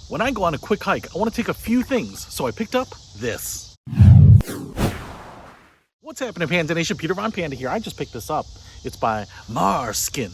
When I go on a quick hike, I want to take a few things, so I picked up this. What's happening, Panda Nation? Peter Von Panda here. I just picked this up. It's by Mars Skin.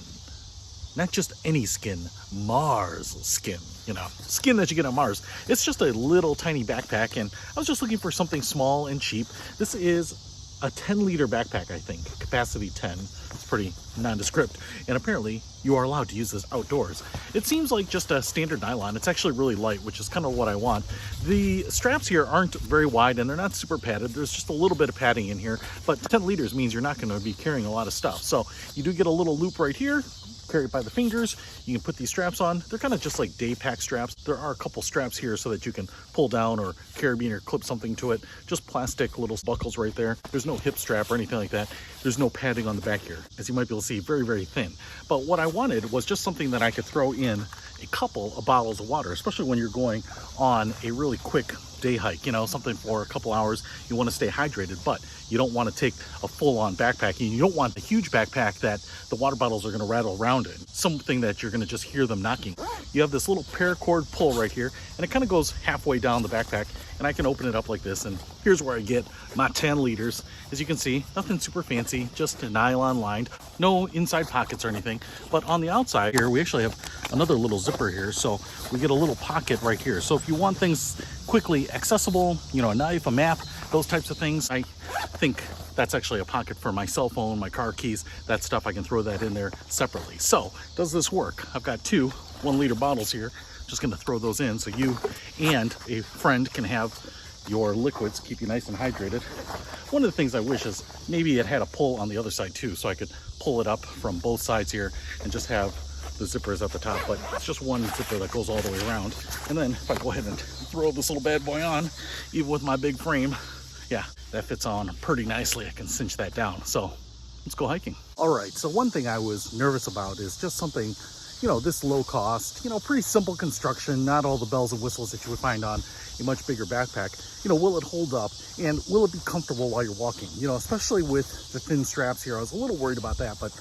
Not just any skin, Mars skin, you know, skin that you get on Mars. It's just a little tiny backpack, and I was just looking for something small and cheap. This is a 10-liter backpack, I think, capacity 10. It's pretty nondescript, and apparently you are allowed to use this outdoors. It seems like just a standard nylon. It's actually really light, which is kind of what I want. The straps here aren't very wide, and they're not super padded. There's just a little bit of padding in here, but 10 liters means you're not going to be carrying a lot of stuff. So you do get a little loop right here. Carry it by the fingers. You can put these straps on. They're kind of just like day pack straps. There are a couple straps here so that you can pull down or carabine or clip something to it. Just plastic little buckles right there. There's no hip strap or anything like that. There's no padding on the back here. As you might be able to see, very, very thin. But what I wanted was just something that I could throw in a couple of bottles of water, especially when you're going on a really quick day hike, you know, something for a couple hours. You want to stay hydrated, but you don't want to take a full-on backpack, and you don't want a huge backpack that the water bottles are going to rattle around in, something that you're going to just hear them knocking. You have this little paracord pull right here, and it kind of goes halfway down the backpack, and I can open it up like this, and here's where I get my 10 liters. As you can see, nothing super fancy, just nylon lined, no inside pockets or anything. But on the outside here, we actually have another little zipper here, so we get a little pocket right here. So if you want things quickly accessible, you know, a knife, a map, those types of things, I think that's actually a pocket for my cell phone, my car keys, that stuff. I can throw that in there separately. So does this work? I've got two 1-liter bottles here. Just going to throw those in so you and a friend can have your liquids, keep you nice and hydrated. One of the things I wish is maybe it had a pull on the other side too, so I could pull it up from both sides here and just have the zippers at the top, but it's just one zipper that goes all the way around. And then if I go ahead and throw this little bad boy on, even with my big frame, yeah, that fits on pretty nicely. I can cinch that down. So let's go hiking. All right, so one thing I was nervous about is just something, you know, this low cost, you know, pretty simple construction, not all the bells and whistles that you would find on a much bigger backpack. You know, will it hold up and will it be comfortable while you're walking? You know, especially with the thin straps here, I was a little worried about that, but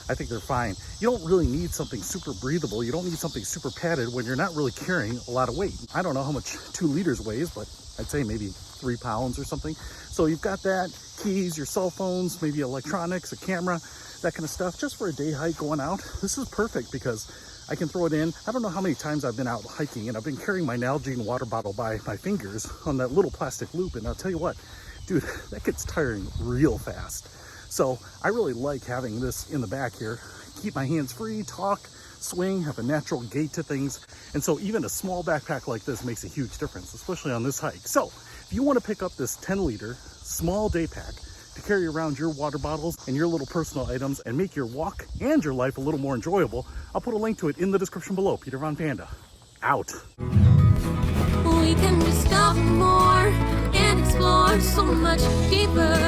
I think they're fine. You don't really need something super breathable. You don't need something super padded when you're not really carrying a lot of weight. I don't know how much 2 liters weighs, but I'd say maybe 3 pounds or something. So you've got that, keys, your cell phones, maybe electronics, a camera, that kind of stuff, just for a day hike going out. This is perfect because I can throw it in. I don't know how many times I've been out hiking and I've been carrying my Nylon water bottle by my fingers on that little plastic loop. And I'll tell you what, dude, that gets tiring real fast. So I really like having this in the back here. Keep my hands free, talk, swing, have a natural gait to things. And so even a small backpack like this makes a huge difference, especially on this hike. So if you want to pick up this 10-liter small day pack to carry around your water bottles and your little personal items and make your walk and your life a little more enjoyable, I'll put a link to it in the description below. Peter Von Panda, out. We can discover more and explore so much deeper.